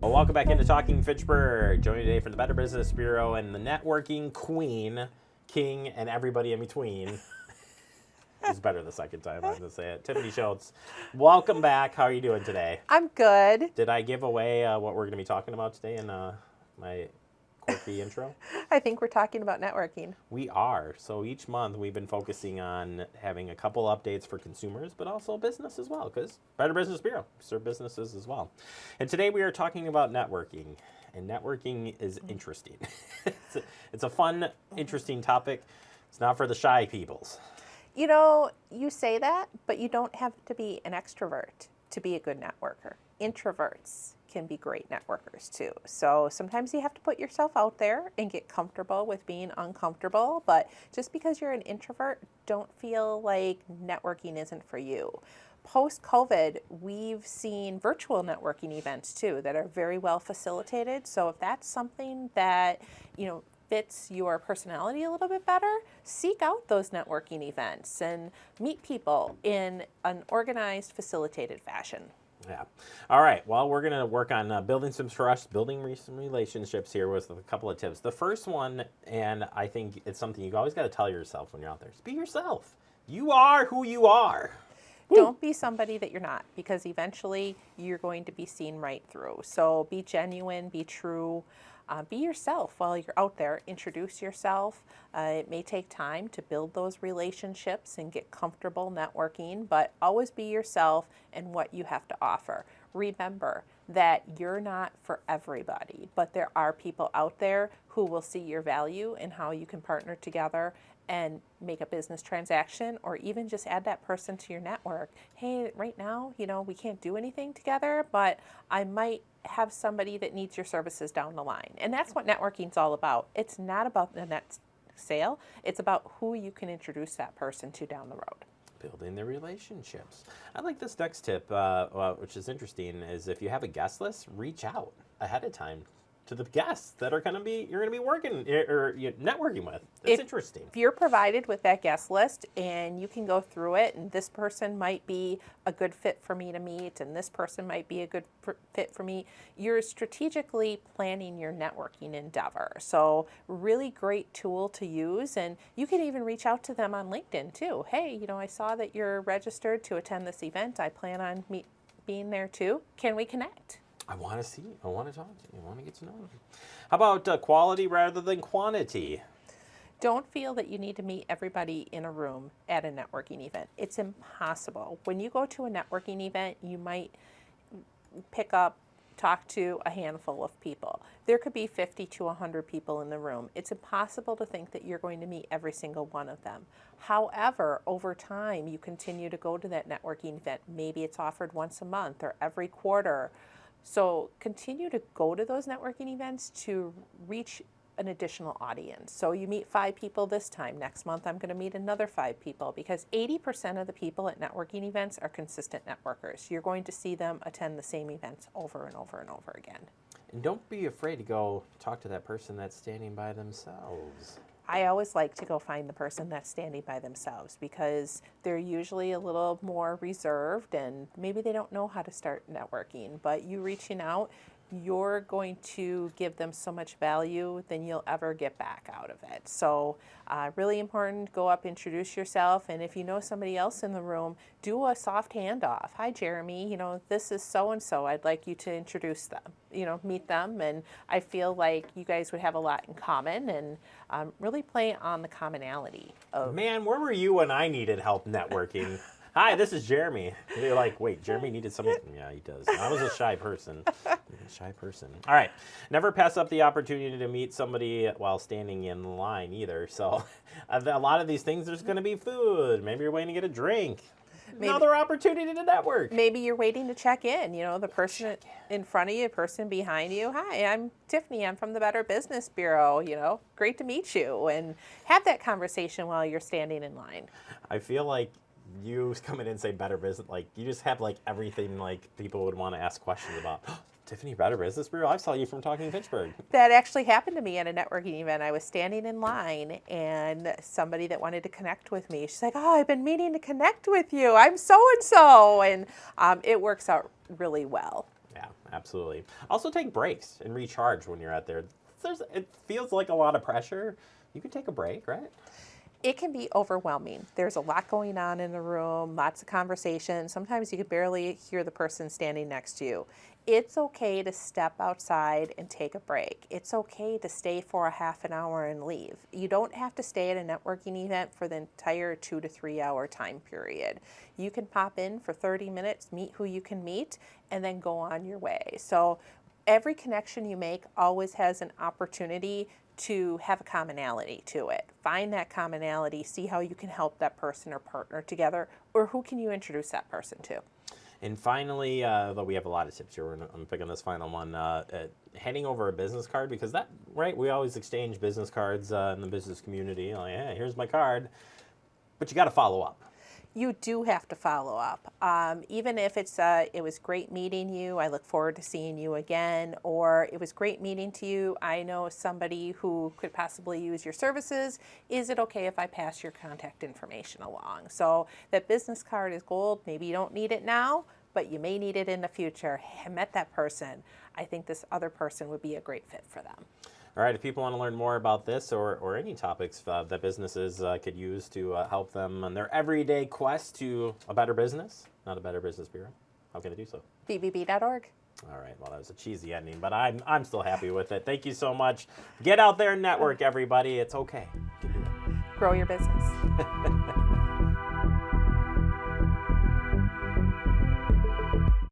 Well, welcome back into Talking Fitchburg. Joining today from the Better Business Bureau and the networking queen, king, and everybody in between. It's better the second time, I'm going to say it. Tiffany Schultz, welcome back. How are you doing today? I'm good. Did I give away what we're going to be talking about today in my quirky intro? I think we're talking about networking. We are. So each month we've been focusing on having a couple updates for consumers, but also business as well, because Better Business Bureau serve businesses as well. And today we are talking about networking. And networking is interesting. It's a fun, interesting topic. It's not for the shy peoples. You know, you say that, but you don't have to be an extrovert to be a good networker. Introverts can be great networkers too. So sometimes you have to put yourself out there and get comfortable with being uncomfortable. But just because you're an introvert, don't feel like networking isn't for you. Post-COVID, we've seen virtual networking events too that are very well facilitated. So if that's something that, fits your personality a little bit better, seek out those networking events and meet people in an organized, facilitated fashion. Yeah. All right. Well, we're going to work on building some trust, building some relationships here with a couple of tips. The first one, and I think it's something you always got to tell yourself when you're out there, is be yourself. You are who you are. Don't be somebody that you're not, because eventually you're going to be seen right through. So be genuine, be true. Be yourself while you're out there. Introduce yourself. It may take time to build those relationships and get comfortable networking, but always be yourself and what you have to offer. Remember that you're not for everybody, but there are people out there who will see your value and how you can partner together and make a business transaction, or even just add that person to your network. Hey, right now, we can't do anything together, but I might have somebody that needs your services down the line. And that's what networking is all about. It's not about the net sale. It's about who you can introduce that person to down the road. Building the relationships. I like this next tip, which is interesting, is if you have a guest list, reach out ahead of time to the guests that you're going to be working or networking with. That's interesting. If you're provided with that guest list and you can go through it, and this person might be a good fit for me to meet, and this person might be a good fit for me, you're strategically planning your networking endeavor. So really great tool to use, and you can even reach out to them on LinkedIn too. Hey, I saw that you're registered to attend this event. I plan on being there too. Can we connect? I want to see you. I want to talk to you. I want to get to know you. How about quality rather than quantity? Don't feel that you need to meet everybody in a room at a networking event. It's impossible. When you go to a networking event, you might talk to a handful of people. There could be 50 to 100 people in the room. It's impossible to think that you're going to meet every single one of them. However, over time, you continue to go to that networking event. Maybe it's offered once a month or every quarter. So continue to go to those networking events to reach an additional audience. So you meet 5 people this time. Next month, I'm going to meet another 5 people, because 80% of the people at networking events are consistent networkers. You're going to see them attend the same events over and over and over again. And don't be afraid to go talk to that person that's standing by themselves. I always like to go find the person that's standing by themselves, because they're usually a little more reserved and maybe they don't know how to start networking. But you reaching out, you're going to give them so much value than you'll ever get back out of it. So really important, go up, introduce yourself, and if you know somebody else in the room, do a soft handoff. Hi, Jeremy, this is so-and-so. I'd like you to introduce them, meet them, and I feel like you guys would have a lot in common, and really play on the commonality of... Man, where were you when I needed help networking? Hi, this is Jeremy. They're like, wait, Jeremy needed something? Yeah, he does. I was a shy person. All right. Never pass up the opportunity to meet somebody while standing in line either. So a lot of these things, there's going to be food. Maybe you're waiting to get a drink. Another opportunity to network. Maybe you're waiting to check in. The person in front of you, the person behind you. Hi, I'm Tiffany. I'm from the Better Business Bureau. Great to meet you. And have that conversation while you're standing in line. I feel like you come in and say Better Business, like you just have like everything like people would want to ask questions about. Tiffany, Better Business Bureau? I saw you from Talking Fitchburg. That actually happened to me at a networking event. I was standing in line, and somebody that wanted to connect with me, she's like, oh, I've been meaning to connect with you. I'm so-and-so. And it works out really well. Yeah, absolutely. Also take breaks and recharge when you're out there. It feels like a lot of pressure. You can take a break, right? It can be overwhelming. There's a lot going on in the room, lots of conversation. Sometimes you can barely hear the person standing next to you. It's okay to step outside and take a break. It's okay to stay for a half an hour and leave. You don't have to stay at a networking event for the entire 2 to 3 hour time period. You can pop in for 30 minutes, meet who you can meet, and then go on your way. So every connection you make always has an opportunity to have a commonality to it. Find that commonality, see how you can help that person or partner together, or who can you introduce that person to. And finally, though we have a lot of tips here, I'm picking this final one, handing over a business card, because that, right, we always exchange business cards in the business community, like, hey, here's my card, but you got to follow up. You do have to follow up. Even if it's, it was great meeting you, I look forward to seeing you again, or it was great meeting to you, I know somebody who could possibly use your services, is it okay if I pass your contact information along? So that business card is gold. Maybe you don't need it now, but you may need it in the future. Hey, I met that person. I think this other person would be a great fit for them. All right, if people want to learn more about this or any topics that businesses could use to help them on their everyday quest to a better business, not a Better Business Bureau, how can I do so? BBB.org. All right, well, that was a cheesy ending, but I'm still happy with it. Thank you so much. Get out there and network, everybody. It's okay. You can do it. Grow your business.